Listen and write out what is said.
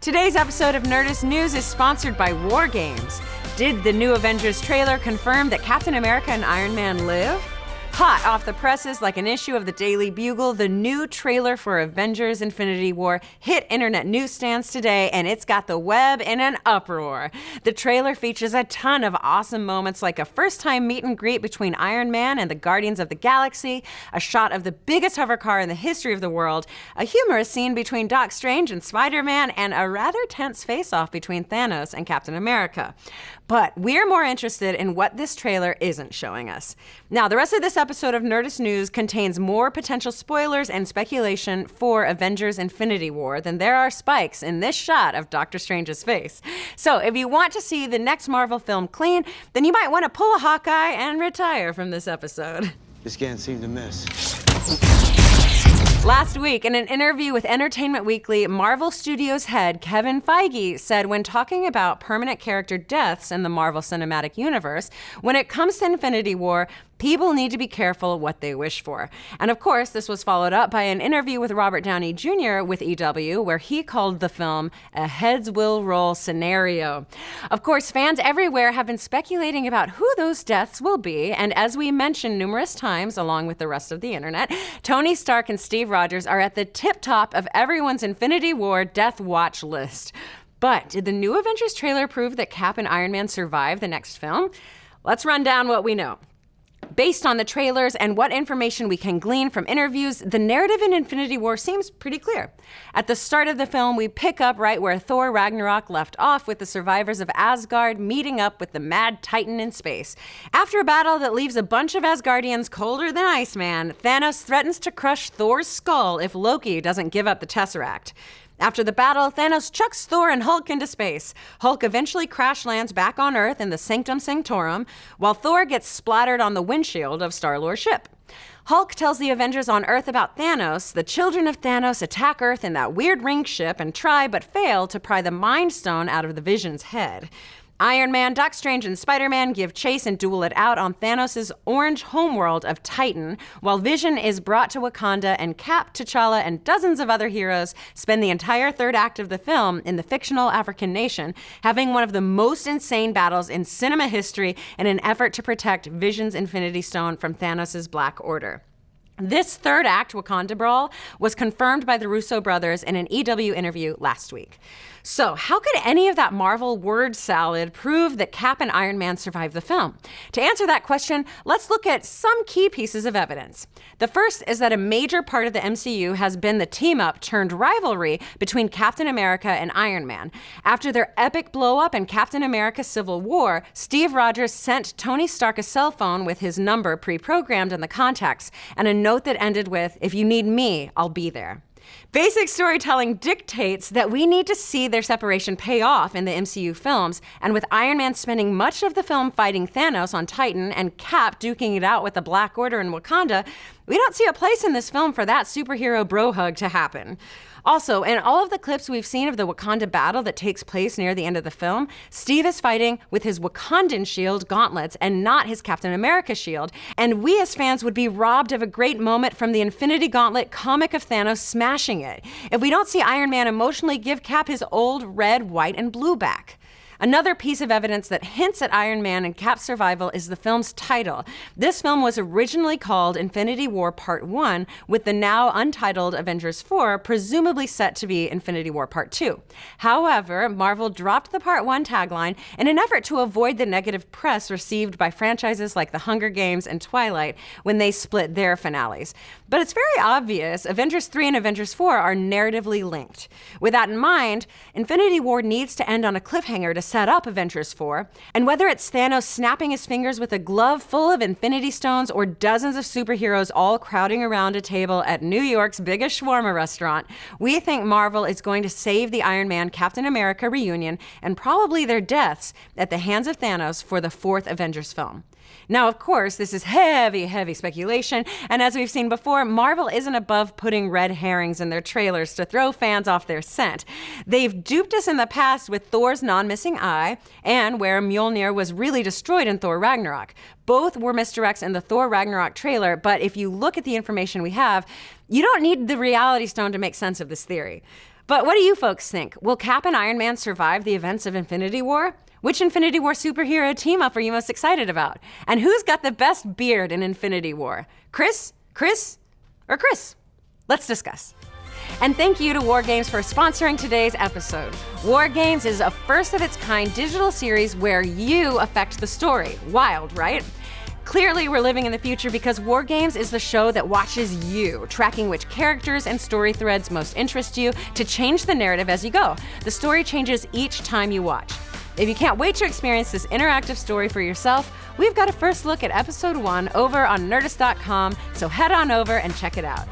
Today's episode of Nerdist News is sponsored by War Games. Did the new Avengers trailer confirm that Captain America and Iron Man live? Hot off the presses like an issue of the Daily Bugle, the new trailer for Avengers Infinity War hit internet newsstands today, and it's got the web in an uproar. The trailer features a ton of awesome moments like a first-time meet and greet between Iron Man and the Guardians of the Galaxy, a shot of the biggest hover car in the history of the world, a humorous scene between Doc Strange and Spider-Man, and a rather tense face-off between Thanos and Captain America. But we're more interested in what this trailer isn't showing us. Now, the rest of this episode of Nerdist News contains more potential spoilers and speculation for Avengers Infinity War than there are spikes in this shot of Doctor Strange's face. So if you want to see the next Marvel film clean, then you might want to pull a Hawkeye and retire from this episode. Just can't seem to miss. Last week, in an interview with Entertainment Weekly, Marvel Studios head Kevin Feige said when talking about permanent character deaths in the Marvel Cinematic Universe, when it comes to Infinity War, people need to be careful what they wish for. And of course, this was followed up by an interview with Robert Downey Jr. with EW, where he called the film a heads will roll scenario. Of course, fans everywhere have been speculating about who those deaths will be, and as we mentioned numerous times, along with the rest of the internet, Tony Stark and Steve Rogers are at the tip top of everyone's Infinity War death watch list. But did the new Avengers trailer prove that Cap and Iron Man survive the next film? Let's run down what we know. Based on the trailers and what information we can glean from interviews, the narrative in Infinity War seems pretty clear. At the start of the film, we pick up right where Thor Ragnarok left off, with the survivors of Asgard meeting up with the Mad Titan in space. After a battle that leaves a bunch of Asgardians colder than Iceman, Thanos threatens to crush Thor's skull if Loki doesn't give up the Tesseract. After the battle, Thanos chucks Thor and Hulk into space. Hulk eventually crash lands back on Earth in the Sanctum Sanctorum, while Thor gets splattered on the windshield of Star-Lord's ship. Hulk tells the Avengers on Earth about Thanos. The children of Thanos attack Earth in that weird ring ship and try but fail to pry the Mind Stone out of the Vision's head. Iron Man, Doc Strange, and Spider-Man give chase and duel it out on Thanos' orange homeworld of Titan, while Vision is brought to Wakanda, and Cap, T'Challa, and dozens of other heroes spend the entire third act of the film in the fictional African nation, having one of the most insane battles in cinema history in an effort to protect Vision's Infinity Stone from Thanos' Black Order. This third act Wakanda brawl was confirmed by the Russo brothers in an EW interview last week. So how could any of that Marvel word salad prove that Cap and Iron Man survived the film? To answer that question, let's look at some key pieces of evidence. The first is that a major part of the MCU has been the team-up turned rivalry between Captain America and Iron Man. After their epic blow-up in Captain America Civil War, Steve Rogers sent Tony Stark a cell phone with his number pre-programmed in the contacts, and a note that ended with, "If you need me, I'll be there." Basic storytelling dictates that we need to see their separation pay off in the MCU films, and with Iron Man spending much of the film fighting Thanos on Titan and Cap duking it out with the Black Order in Wakanda, we don't see a place in this film for that superhero bro hug to happen. Also, in all of the clips we've seen of the Wakanda battle that takes place near the end of the film, Steve is fighting with his Wakandan shield gauntlets and not his Captain America shield, and we as fans would be robbed of a great moment from the Infinity Gauntlet comic of Thanos smashing it if we don't see Iron Man emotionally give Cap his old red, white, and blue back. Another piece of evidence that hints at Iron Man and Cap's survival is the film's title. This film was originally called Infinity War Part 1, with the now untitled Avengers 4 presumably set to be Infinity War Part 2. However, Marvel dropped the Part 1 tagline in an effort to avoid the negative press received by franchises like The Hunger Games and Twilight when they split their finales. But it's very obvious Avengers 3 and Avengers 4 are narratively linked. With that in mind, Infinity War needs to end on a cliffhanger to set up Avengers 4, and whether it's Thanos snapping his fingers with a glove full of Infinity Stones or dozens of superheroes all crowding around a table at New York's biggest shawarma restaurant, we think Marvel is going to save the Iron Man Captain America reunion and probably their deaths at the hands of Thanos for the fourth Avengers film. Now, of course, this is heavy speculation, and as we've seen before, Marvel isn't above putting red herrings in their trailers to throw fans off their scent. They've duped us in the past with Thor's non-missing eye, and where Mjolnir was really destroyed in Thor Ragnarok. Both were misdirects in the Thor Ragnarok trailer, but if you look at the information we have, you don't need the Reality Stone to make sense of this theory. But what do you folks think? Will Cap and Iron Man survive the events of Infinity War? Which Infinity War superhero team-up are you most excited about? And who's got the best beard in Infinity War? Chris, or Chris? Let's discuss. And thank you to War Games for sponsoring today's episode. War Games is a first-of-its-kind digital series where you affect the story. Wild, right? Clearly, we're living in the future because War Games is the show that watches you, tracking which characters and story threads most interest you to change the narrative as you go. The story changes each time you watch. If you can't wait to experience this interactive story for yourself, we've got a first look at episode 1 over on Nerdist.com, so head on over and check it out.